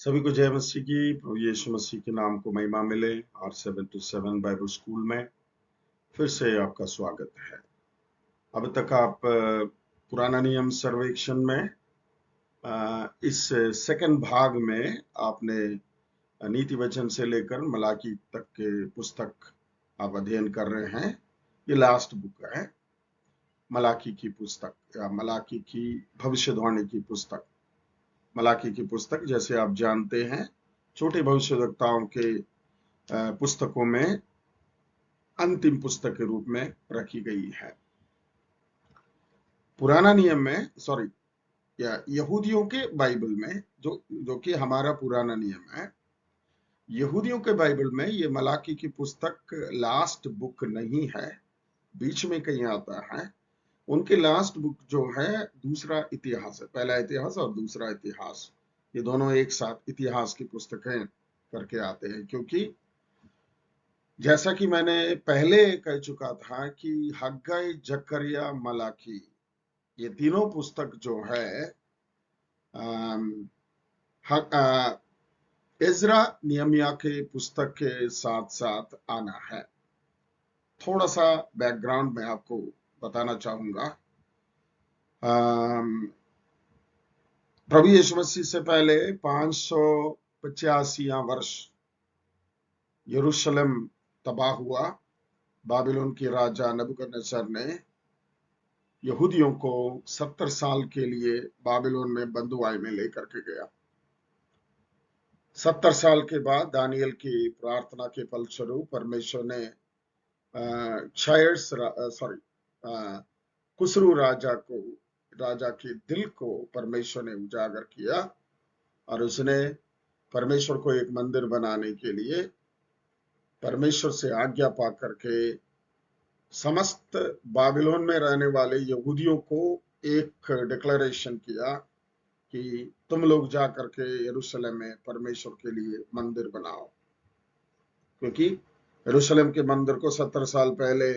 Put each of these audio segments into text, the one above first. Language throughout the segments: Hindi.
सभी को जय मसीह की। प्रभु यीशु मसीह के नाम को महिमा मिले। और 7 to 7 बाइबल स्कूल में फिर से आपका स्वागत है। अब तक आप पुराना नियम सर्वेक्षण में इस सेकंड भाग में आपने नीति वचन से लेकर मलाकी तक के पुस्तक आप अध्ययन कर रहे हैं। ये लास्ट बुक है, मलाकी की पुस्तक या मलाकी की भविष्यवाणी की पुस्तक। मलाकी की पुस्तक जैसे आप जानते हैं छोटे भविष्यवक्ताओं के पुस्तकों में अंतिम पुस्तक के रूप में रखी गई है। पुराना नियम में या यहूदियों के बाइबल में जो कि हमारा पुराना नियम है, यहूदियों के बाइबल में ये मलाकी की पुस्तक लास्ट बुक नहीं है, बीच में कहीं आता है। उनके लास्ट बुक जो है दूसरा इतिहास है, पहला इतिहास और दूसरा इतिहास, ये दोनों एक साथ इतिहास की पुस्तकें करके आते हैं। क्योंकि जैसा कि मैंने पहले कह चुका था कि हग्गाई, जकरिया, मलाकी ये तीनों पुस्तक जो है इज़रा नियमिया के पुस्तक के साथ साथ आना है। थोड़ा सा बैकग्राउंड में आपको बताना चाहूंगा। प्रभु यीशु मसीह से पहले 585 वर्ष यरूशलेम तबाह हुआ। बाबिलोन के राजा नबूकदनेस्सर ने यहूदियों को 70 साल के लिए बाबिलोन में बंधुआई में लेकर के गया। 70 साल के बाद दानियल की प्रार्थना के फलस्वरूप परमेश्वर ने कुसरू राजा के दिल को परमेश्वर ने उजागर किया और उसने परमेश्वर को एक मंदिर बनाने के लिए परमेश्वर से आज्ञा पा करके समस्त बाबिलोन में रहने वाले यहूदियों को एक डिक्लेरेशन किया कि तुम लोग जा करके यरूशलेम में परमेश्वर के लिए मंदिर बनाओ। क्योंकि यरूशलेम के मंदिर को 70 साल पहले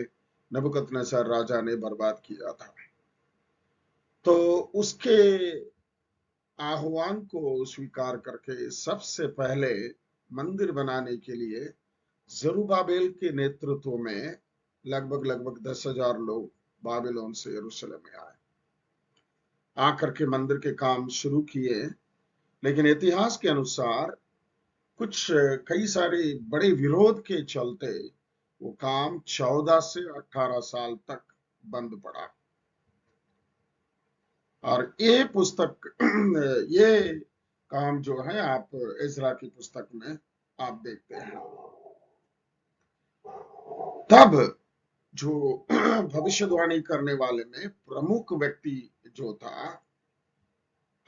नबूकदनेस्सर राजा ने बर्बाद किया था। तो उसके आह्वान को स्वीकार करके सबसे पहले मंदिर बनाने के लिए जरुब्बाबेल के नेतृत्व में लगभग 10,000 लोग बाबिलोन से यरूशलेम में आए, आकर के मंदिर के काम शुरू किए। लेकिन इतिहास के अनुसार कई सारे बड़े विरोध के चलते वो काम 14 से 18 साल तक बंद पड़ा। और ये पुस्तक ये काम जो है आप इज़रा की पुस्तक में आप देखते हैं। तब जो भविष्यवाणी करने वाले में प्रमुख व्यक्ति जो था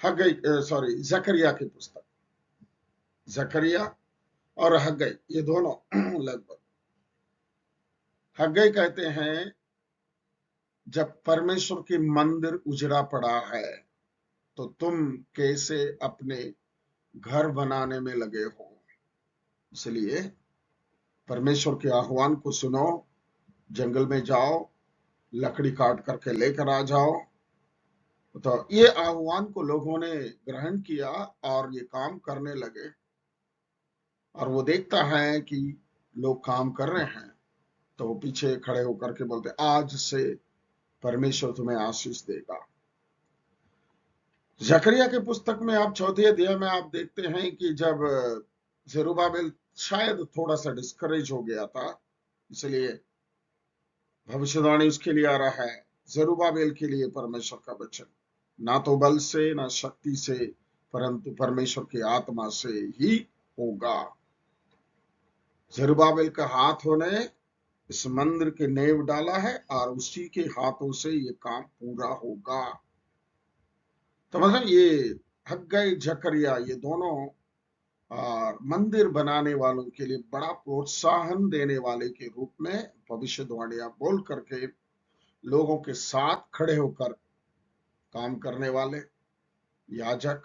जकरिया की पुस्तक, जकरिया और हग्गाई, ये दोनों लगभग। हग्गाई कहते हैं जब परमेश्वर की मंदिर उजड़ा पड़ा है तो तुम कैसे अपने घर बनाने में लगे हो, इसलिए परमेश्वर के आह्वान को सुनो, जंगल में जाओ, लकड़ी काट करके लेकर आ जाओ। तो ये आह्वान को लोगों ने ग्रहण किया और ये काम करने लगे। और वो देखता है कि लोग काम कर रहे हैं तो वो पीछे खड़े होकर के बोलते आज से परमेश्वर तुम्हें आशीष देगा। जकरिया के पुस्तक में आप चौथे अध्याय में आप देखते हैं कि जब जरुब्बाबेल शायद थोड़ा सा डिस्करेज हो गया था, इसलिए भविष्यवाणी उसके लिए आ रहा है, जरुब्बाबेल के लिए परमेश्वर का वचन ना तो बल से ना शक्ति से परंतु परमेश्वर की आत्मा से ही होगा। जरुब्बाबेल का हाथों ने इस मंदिर के नींव डाला है और उसी के हाथों से ये काम पूरा होगा। तो मतलब ये हग्गाई, जकरिया ये दोनों मंदिर बनाने वालों के लिए बड़ा प्रोत्साहन देने वाले के रूप में भविष्यवाणियां बोल करके लोगों के साथ खड़े होकर काम करने वाले याजक,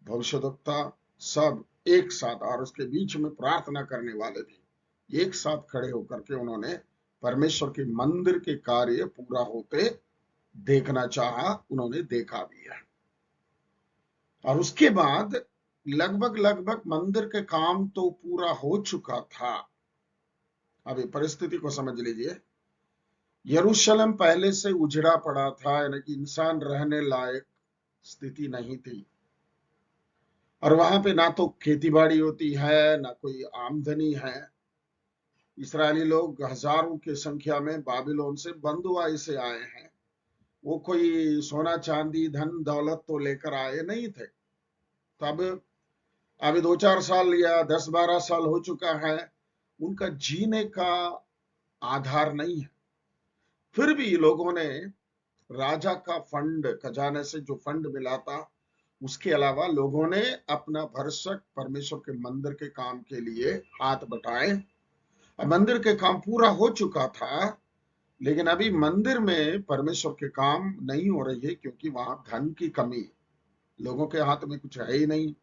भविष्यद्वक्ता सब एक साथ, और उसके बीच में प्रार्थना करने वाले भी एक साथ खड़े होकर के उन्होंने परमेश्वर के मंदिर के कार्य पूरा होते देखना चाहा। उन्होंने देखा भी है। और उसके बाद लगभग लगभग मंदिर के काम तो पूरा हो चुका था। अभी परिस्थिति को समझ लीजिए। यरूशलेम पहले से उजड़ा पड़ा था, यानी कि इंसान रहने लायक स्थिति नहीं थी। और वहां पे ना तो खेती बाड़ी होती है, ना कोई आमदनी है। इस्राएली लोग हजारों की संख्या में बाबिलोन से बंधुआई से आए हैं। वो कोई सोना चांदी धन दौलत तो लेकर आए नहीं थे। तब अभी 2-4 साल या 10-12 साल हो चुका है, उनका जीने का आधार नहीं है। फिर भी लोगों ने राजा का फंड, खजाने से जो फंड मिला था, उसके अलावा लोगों ने अपना भरसक परमेश्वर के मंदिर के काम के लिए हाथ बटाए। मंदिर के काम पूरा हो चुका था, लेकिन अभी मंदिर में परमेश्वर के काम नहीं हो रही है, क्योंकि वहां धन की कमी, लोगों के हाथ में कुछ है ही नहीं।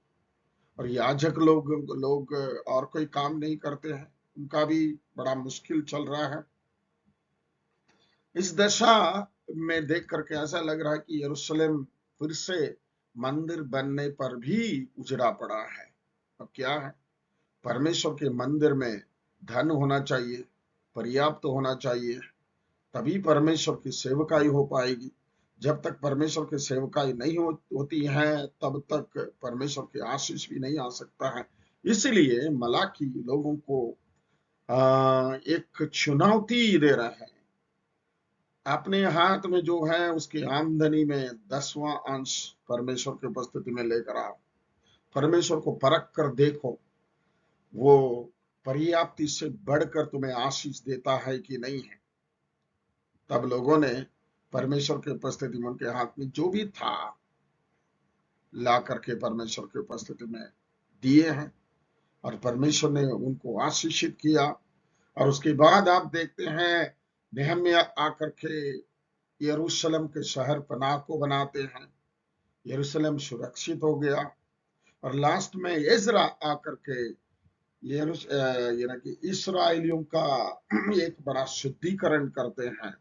और याजक लोग लोग और कोई काम नहीं करते हैं, उनका भी बड़ा मुश्किल चल रहा है। इस दशा में देख करके ऐसा लग रहा है कि यरूशलेम फिर से मंदिर बनने पर भी उजड़ा पड़ा है। अब क्या है, परमेश्वर के मंदिर में धन होना चाहिए, पर्याप्त होना चाहिए, तभी परमेश्वर की सेवकाई हो पाएगी। जब तक परमेश्वर की सेवकाई नहीं होती है, तब तक परमेश्वर की आशीष भी नहीं आ सकता है। इसलिए मलाकी लोगों को एक चुनौती दे रहा है। अपने हाथ में जो है उसकी आमदनी में 10वां अंश परमेश्वर की उपस्थिति में लेकर आओ। परमेश्वर को परख कर देखो, वो पर्याप्ति से बढ़कर तुम्हें आशीष देता है कि नहीं है। तब लोगों ने परमेश्वर की उपस्थिति में उनके हाथ में जो भी था ला करके परमेश्वर की उपस्थिति में दिए हैं, और परमेश्वर ने उनको आशीषित किया। और उसके बाद आप देखते हैं नेहम्या आकर के यरूशलेम के शहर पनाह को बनाते हैं, यरूशलेम सुरक्षित हो गया। और लास्ट में एजरा आकर के यानी कि इसराइलियों का एक बड़ा शुद्धिकरण करते हैं,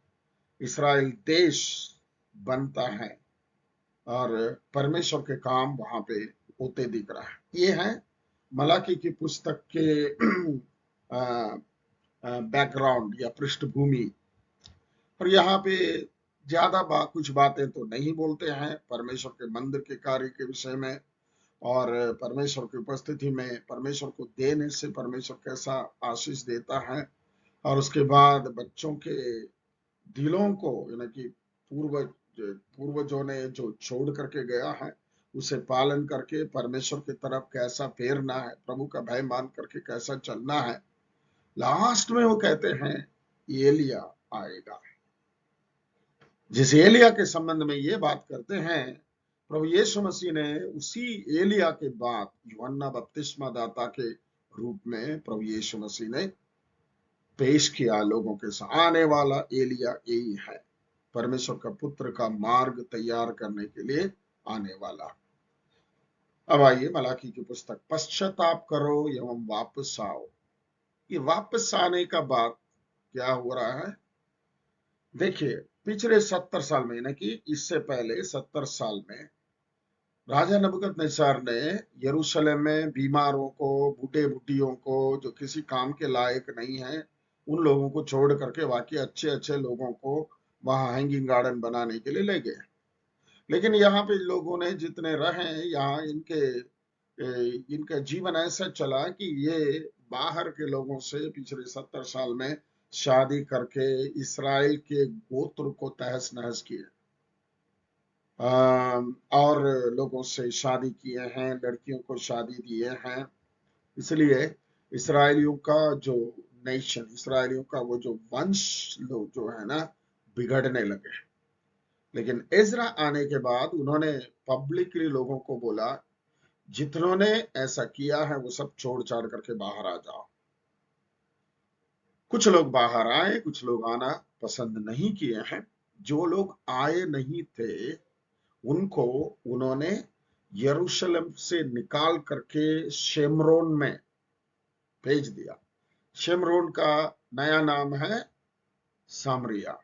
इसराइल देश बनता है, और परमेश्वर के काम वहां पे होते दिख रहा है। ये है मलाकी की पुस्तक के बैकग्राउंड या पृष्ठभूमि। और यहाँ पे ज्यादा कुछ बातें तो नहीं बोलते हैं परमेश्वर के मंदिर के कार्य के विषय में, और परमेश्वर की उपस्थिति में परमेश्वर को देने से परमेश्वर कैसा आशीष देता है। और उसके बाद बच्चों के दिलों को, यानी कि पूर्वजों ने जो छोड़ करके गया है, उसे पालन करके परमेश्वर की तरफ कैसा फेरना है, प्रभु का भय मान करके कैसा चलना है। लास्ट में वो कहते हैं एलिया आएगा। जिस एलिया के संबंध में ये बात करते हैं, प्रभु यीशु मसीह ने उसी एलिया के बाद यूहन्ना बपतिस्मा दाता के रूप में प्रभु यीशु मसीह ने पेश किया लोगों के साथ। आने वाला एलिया यही है, परमेश्वर का पुत्र का मार्ग तैयार करने के लिए आने वाला। अब आइए मलाकी की पुस्तक, पश्चाताप करो एवं वापस आओ। ये वापस आने का बात क्या हो रहा है? देखिए, पिछले 70 साल में, यानी कि इससे पहले 70 साल में राजा नबूकदनेस्सर ने यरूशलेम में बीमारों को, बूढ़े बुढ़ियों को, जो किसी काम के लायक नहीं है, उन लोगों को छोड़ करके बाकी अच्छे अच्छे लोगों को वहां हैंगिंग गार्डन बनाने के लिए ले गए। लेकिन यहाँ पे लोगों ने जितने रहे, यहाँ इनका जीवन ऐसा चला कि ये बाहर के लोगों से पिछले 70 साल में शादी करके इसराइल के गोत्र को तहस नहस किए, और लोगों से शादी किए हैं, लड़कियों को शादी दिए हैं। इसलिए इसराइलियों का जो नेशन, इसराइलियों का वो जो वंश लोग जो है ना, बिगड़ने लगे। लेकिन एजरा आने के बाद उन्होंने पब्लिकली लोगों को बोला, जितनों ने ऐसा किया है वो सब छोड़ छाड़ करके बाहर आ जाओ। कुछ लोग बाहर आए, कुछ लोग आना पसंद नहीं किए हैं। जो लोग आए नहीं थे उनको उन्होंने यरूशलेम से निकाल करके शेमरोन में भेज दिया। शेमरोन का नया नाम है सामरिया।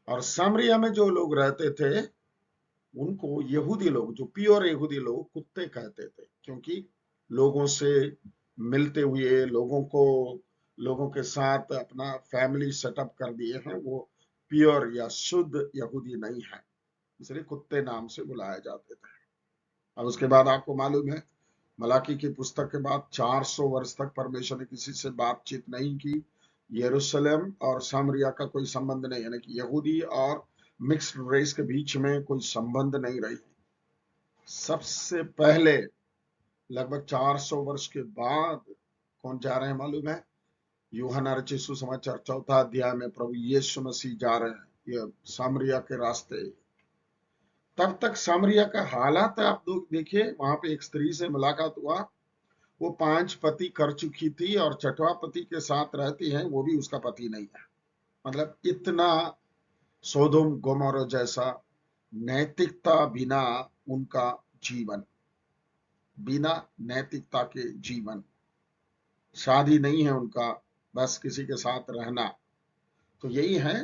और सामरिया में जो लोग रहते थे उनको यहूदी लोग, जो प्योर यहूदी लोग, कुत्ते कहते थे। क्योंकि लोगों से मिलते हुए लोगों के साथ अपना फैमिली सेटअप कर दिए हैं, वो प्योर या शुद्ध यहूदी नहीं है, इसलिए कुत्ते नाम से बुलाए जाते थे। और उसके बाद आपको मालूम है, मलाकी की पुस्तक के बाद 400 वर्ष तक परमेश्वर ने किसी से बातचीत नहीं की। यरूशलेम और सामरिया का कोई संबंध नहीं, यानी कि यहूदी और मिक्स्ड रेस के बीच में कोई संबंध नहीं रही। सबसे पहले लगभग 400 वर्ष के बाद कौन जा रहे हैं मालूम है? यूहन्ना रचित सुसमाचार 4 अध्याय में प्रभु यीशु मसीह जा रहे हैं, ये सामरिया के रास्ते। तब तक सामरिया का हालात आप लोग देखिए, वहां पे एक स्त्री से मुलाकात हुआ, वो 5 पति कर चुकी थी और 6वां पति के साथ रहती है, वो भी उसका पति नहीं है। मतलब इतना सोदोम गोमोरा जैसा नैतिकता बिना उनका जीवन, बिना नैतिकता के जीवन, शादी नहीं है उनका, बस किसी के साथ रहना। तो यही है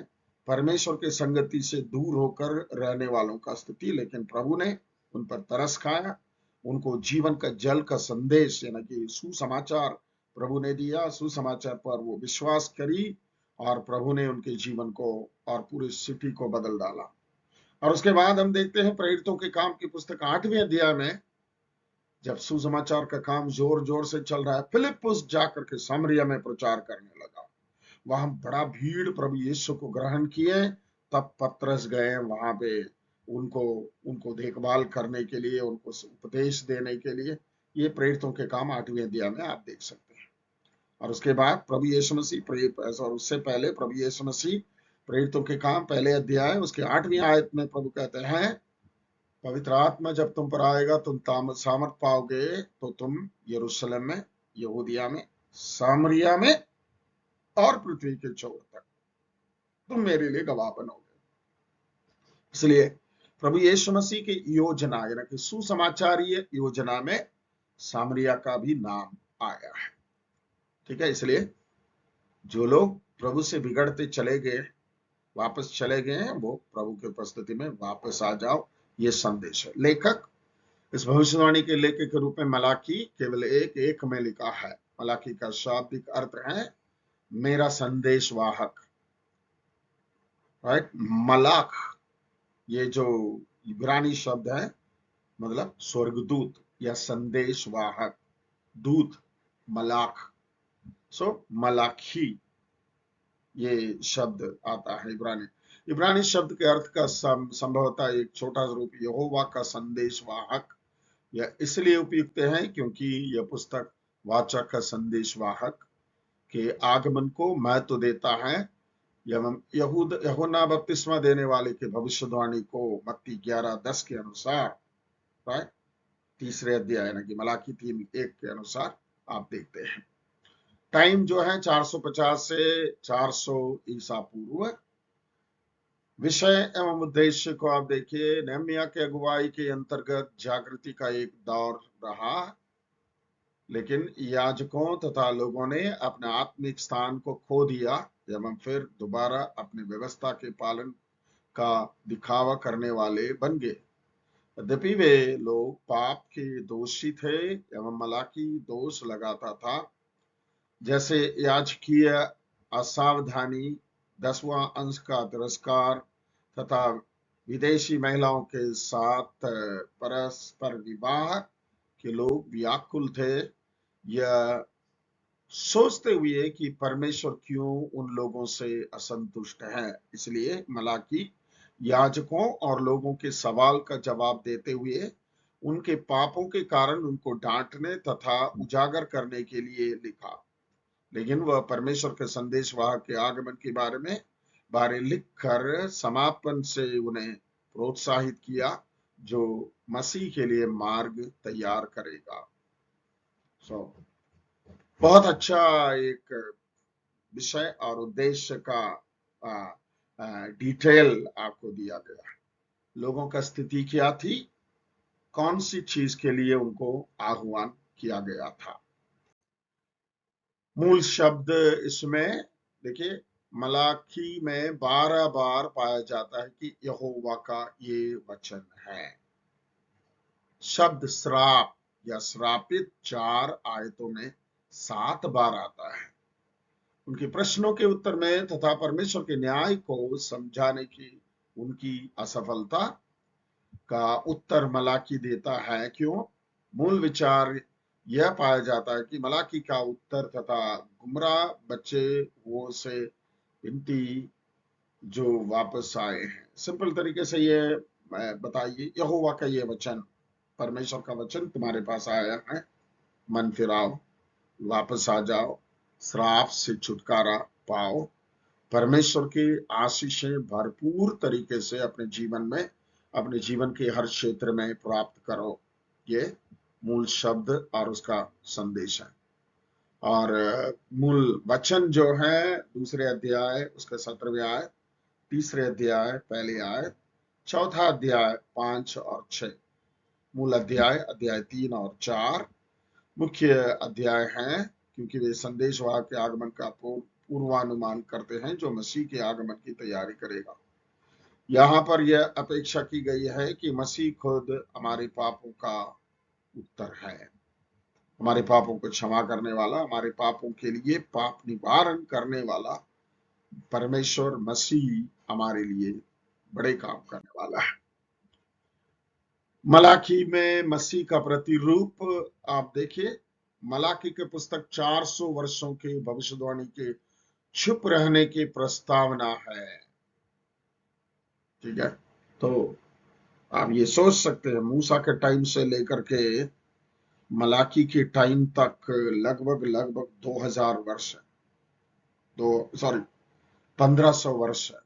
परमेश्वर के संगति से दूर होकर रहने वालों का स्थिति। लेकिन प्रभु ने उन पर तरस खाया, उनको जीवन का जल का संदेश यानी कि सुसमाचार प्रभु ने दिया, सुसमाचार पर वो विश्वास करी और प्रभु ने उनके जीवन को और पूरी सिटी को बदल डाला। और उसके बाद हम देखते हैं प्रेरितों के काम की पुस्तक 8वें अध्याय में, जब सुसमाचार का काम जोर जोर से चल रहा है, फिलिप्पुस जाकर के सामरिया में प्रचार करने लगा। वहां बड़ा भीड़ प्रभु यीशु को ग्रहण किए। तब पतरस गए वहां पे उनको उनको देखभाल करने के लिए, उनको उपदेश देने के लिए। ये प्रेरितों के काम 8वें अध्याय में आप देख सकते हैं। और उसके बाद प्रभु यीशु मसीह, और उससे पहले प्रभु यीशु मसीह प्रेरितों के काम पहले अध्याय उसके 8वीं आयत में प्रभु कहते हैं, पवित्र आत्मा जब तुम पर आएगा तुम सामर्थ पाओगे, तो तुम यरूशलेम में, यहूदिया में, सामरिया में और पृथ्वी के छोर तक तुम मेरे लिए गवाह बनोगे। इसलिए प्रभु यीशु मसीह की योजना यानी कि सुसमाचारीय योजना में सामरिया का भी नाम आया है। ठीक है, इसलिए जो लोग प्रभु से बिगड़ते चले गए, वापस चले गए हैं, वो प्रभु की उपस्थिति में वापस आ जाओ, ये संदेश है। लेखक इस भविष्यवाणी के लेखक के रूप में मलाकी केवल एक में लिखा है। मलाकी का शाब्दिक अर्थ है मेरा संदेश वाहक, राइट। मलाख ये जो इब्रानी शब्द है, मतलब स्वर्गदूत या संदेश वाहक, दूत, मलाख। सो मलाखी ये शब्द आता है इब्रानी शब्द के अर्थ का संभवतः एक छोटा रूप यहोवा का संदेश वाहक या इसलिए उपयुक्त है क्योंकि यह पुस्तक वाचा का संदेश वाहक के आगमन को महत्व देता है। यूहन्ना बपतिस्मा देने वाले के भविष्यवाणी को मत्ती 11:10 के अनुसार, राइट, 3 अध्याय यानी कि मलाकी 3:1 के अनुसार आप देखते हैं। टाइम जो है 450 से 400 ईसा पूर्व। विषय एवं उद्देश्य को आप देखिए, नेहमिया के अगुवाई के अंतर्गत जागृति का एक दौर रहा, लेकिन याजकों तथा लोगों ने अपने आत्मिक स्थान को खो दिया एवं फिर दोबारा अपनी व्यवस्था के पालन का दिखावा करने वाले बन गए। यद्यपि वे लोग पाप के दोषी थे एवं मलाकी दोष लगाता था, जैसे याजकीय असावधानी, 10वां अंश का तिरस्कार तथा विदेशी महिलाओं के साथ परस्पर विवाह के लोग व्याकुल थे, यह सोचते हुए कि परमेश्वर क्यों उन लोगों से असंतुष्ट है। इसलिए मलाकी याजकों और लोगों के सवाल का जवाब देते हुए उनके पापों के कारण उनको डांटने तथा उजागर करने के लिए लिखा। लेकिन वह परमेश्वर के संदेशवाहक के आगमन के बारे लिखकर समापन से उन्हें प्रोत्साहित किया, जो मसीह के लिए मार्ग तैयार करेगा। बहुत अच्छा एक विषय और उद्देश्य का डिटेल आपको दिया गया। लोगों का स्थिति क्या थी, कौन सी चीज के लिए उनको आह्वान किया गया था। मूल शब्द इसमें देखिए, मलाकी में 12 बार पाया जाता है कि यहोवा का ये वचन है। शब्द श्राप या श्रापित 4 आयतों में 7 बार आता है। उनके प्रश्नों के उत्तर में तथा परमेश्वर के न्याय को समझाने की उनकी असफलता का उत्तर मलाकी देता है। क्यों? मूल विचार यह पाया जाता है कि मलाकी का उत्तर तथा गुमराह बच्चे हुओं से विनती जो वापस आए हैं। सिंपल तरीके से ये बताइए, यहोवा का ये वचन, परमेश्वर का वचन तुम्हारे पास आया है, मन फिराओ, वापस आ जाओ, श्राप से छुटकारा पाओ, परमेश्वर की आशीषें भरपूर तरीके से अपने जीवन में, अपने जीवन के हर क्षेत्र में प्राप्त करो। ये मूल शब्द और उसका संदेश है। और मूल वचन जो है दूसरे अध्याय उसका 17वें आयत, तीसरे अध्याय पहले आयत, चौथा अध्याय 5 और 6। मूल अध्याय 3 और 4 मुख्य अध्याय हैं, क्योंकि वे संदेशवाहक के आगमन का पूर्वानुमान करते हैं जो मसीह के आगमन की तैयारी करेगा। यहाँ पर यह अपेक्षा की गई है कि मसीह खुद हमारे पापों का उत्तर है, हमारे पापों को क्षमा करने वाला, हमारे पापों के लिए पाप निवारण करने वाला परमेश्वर मसीह हमारे लिए बड़े काम करने वाला है। मलाकी में मसीह का प्रतिरूप आप देखिए, मलाकी के पुस्तक 400 वर्षों के भविष्यवाणी के छुप रहने की प्रस्तावना है। ठीक है, तो आप ये सोच सकते हैं मूसा के टाइम से लेकर के मलाकी के टाइम तक लगभग 2000 वर्ष है, 1500 वर्ष है।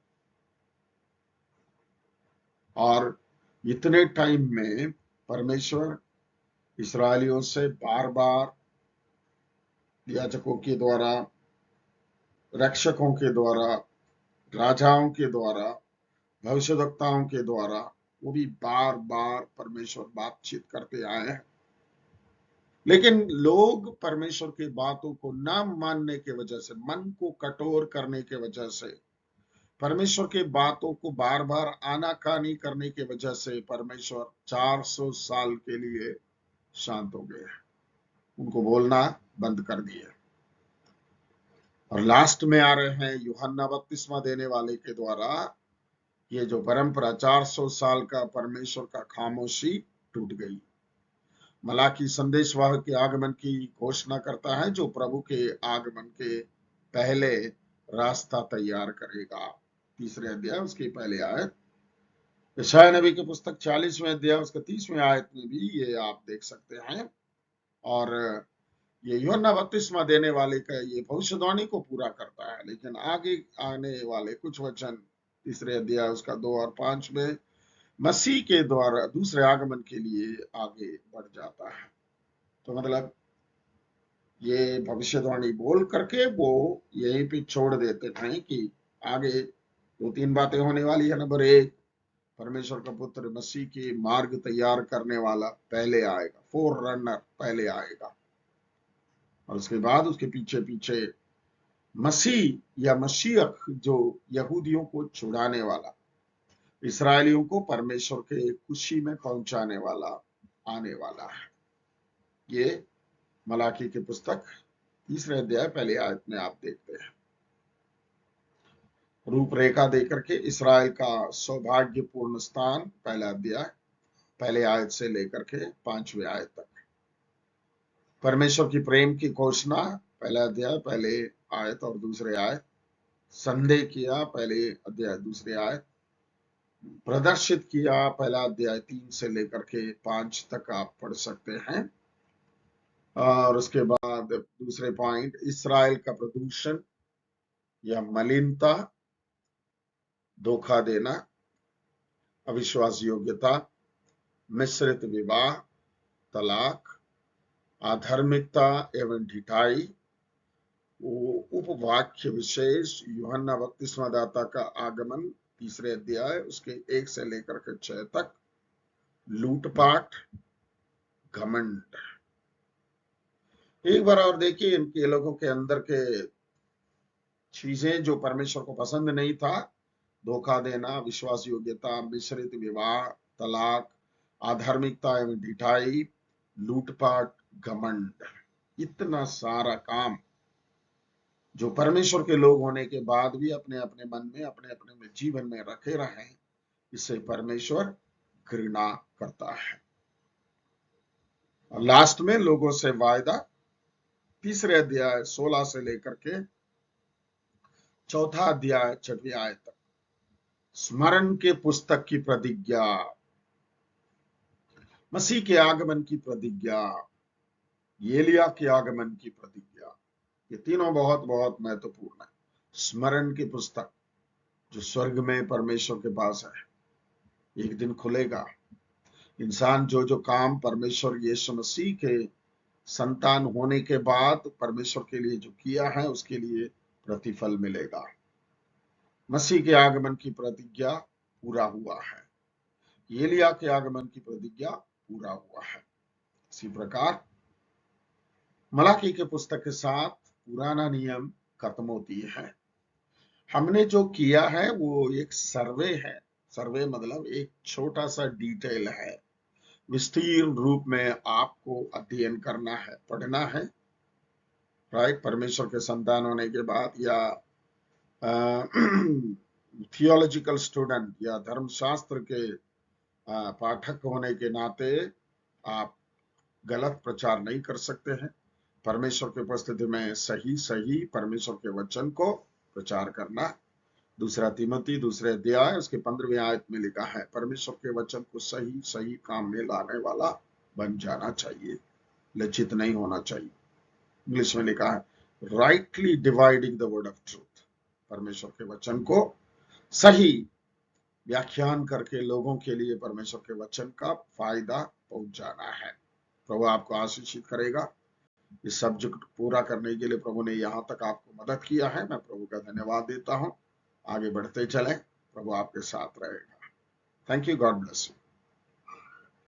और इतने टाइम में परमेश्वर इस्राएलियों से बार बार याजकों के द्वारा, रक्षकों के द्वारा, राजाओं के द्वारा, भविष्यवक्ताओं के द्वारा, वो भी बार बार परमेश्वर बातचीत करते आए हैं। लेकिन लोग परमेश्वर की बातों को न मानने के वजह से, मन को कठोर करने के वजह से, परमेश्वर की बातों को बार बार आनाकानी करने के वजह से परमेश्वर 400 साल के लिए शांत हो गए, उनको बोलना बंद कर दिए। और लास्ट में आ रहे हैं यूहन्ना बपतिस्मा देने वाले के द्वारा ये जो परंपरा 400 साल का परमेश्वर का खामोशी टूट गई। मलाकी संदेशवाहक के आगमन की घोषणा करता है जो प्रभु के आगमन के पहले रास्ता तैयार करेगा। तीसरे अध्याय उसके पहले आयत, यशायाह नबी की पुस्तक 40वें अध्याय उसका 30वें आयत में भी ये आप देख सकते हैं। और ये यूहन्ना बपतिस्मा देने वाले का ये भविष्यवाणी को पूरा करता है। लेकिन आगे आने वाले कुछ वचन तीसरे अध्याय उसका 2 और 5 में मसीह के द्वारा दूसरे आगमन के लिए आगे बढ़ जाता है। तो मतलब ये भविष्यवाणी बोल करके वो यहीं पे छोड़ देते हैं कि आगे 2-3 बातें होने वाली है। नंबर 1, परमेश्वर का पुत्र मसीह के मार्ग तैयार करने वाला पहले आएगा, फोर रनर पहले आएगा। और उसके बाद उसके पीछे पीछे मसीह या मसीह जो यहूदियों को छुड़ाने वाला, इस्राएलियों को परमेश्वर के खुशी में पहुंचाने वाला आने वाला है। ये मलाकी की पुस्तक तीसरे अध्याय पहले आयत में आप देखते हैं। रूपरेखा देकर के इसराइल का सौभाग्यपूर्ण स्थान, पहला अध्याय पहले आयत से लेकर के 5वें आयत तक। परमेश्वर की प्रेम की घोषणा, पहला अध्याय पहले आयत और दूसरे आयत। संदेह किया, पहले अध्याय दूसरे आयत। प्रदर्शित किया, पहला अध्याय 3 से लेकर के 5 तक आप पढ़ सकते हैं। और उसके बाद दूसरे पॉइंट, इसराइल का प्रदूषण या मलिनता, धोखा देना, अविश्वास योग्यता, मिश्रित विवाह, तलाक, आधर्मिकता एवं ढिठाई। उपवाक्य विशेष, यूहन्ना बपतिस्मा दाता का आगमन तीसरे अध्याय उसके 1 से लेकर के 6 तक। लूटपाट, घमंड। एक बार और देखिए इनके लोगों के अंदर के चीजें जो परमेश्वर को पसंद नहीं था, धोखा देना, विश्वास योग्यता, मिश्रित विवाह, तलाक, आधार्मिकता एवं ढिठाई, लूटपाट, घमंड, इतना सारा काम जो परमेश्वर के लोग होने के बाद भी अपने अपने मन में, अपने अपने में जीवन में रखे रहे, इसे परमेश्वर घृणा करता है। और लास्ट में लोगों से वायदा, तीसरे अध्याय 16 से लेकर के चौथा अध्याय 6वीं आयत तक, स्मरण के पुस्तक की प्रतिज्ञा, मसीह के आगमन की प्रतिज्ञा, एलिया के आगमन की प्रतिज्ञा, ये तीनों बहुत बहुत महत्वपूर्ण है। स्मरण की पुस्तक जो स्वर्ग में परमेश्वर के पास है, एक दिन खुलेगा। इंसान जो जो काम परमेश्वर यीशु मसीह के संतान होने के बाद परमेश्वर के लिए जो किया है, उसके लिए प्रतिफल मिलेगा। मसीह के आगमन की प्रतिज्ञा पूरा हुआ है, एलिया के आगमन की प्रतिज्ञा पूरा हुआ है। इसी प्रकार मलाकी के पुस्तक के साथ पुराना नियम खत्म होती है। हमने जो किया है वो एक सर्वे है। सर्वे मतलब एक छोटा सा डिटेल है। विस्तीर्ण रूप में आपको अध्ययन करना है, पढ़ना है, राइट। परमेश्वर के संतान होने के बाद या थियोलॉजिकल स्टूडेंट या धर्मशास्त्र के पाठक होने के नाते आप गलत प्रचार नहीं कर सकते हैं। परमेश्वर की उपस्थिति में सही सही परमेश्वर के वचन को प्रचार करना। दूसरा तिमोथी दूसरे अध्याय उसके 15वीं आयत में लिखा है, परमेश्वर के वचन को सही सही काम में लाने वाला बन जाना चाहिए, लज्जित नहीं होना चाहिए। इंग्लिश में लिखा है, rightly dividing the word of truth, परमेश्वर के वचन को सही व्याख्यान करके लोगों के लिए परमेश्वर के वचन का फायदा पहुंचाना है। प्रभु आपको आशीषित करेगा। इस सब्जेक्ट पूरा करने के लिए प्रभु ने यहाँ तक आपको मदद किया है, मैं प्रभु का धन्यवाद देता हूँ। आगे बढ़ते चलें, प्रभु आपके साथ रहेगा। Thank you, God bless you.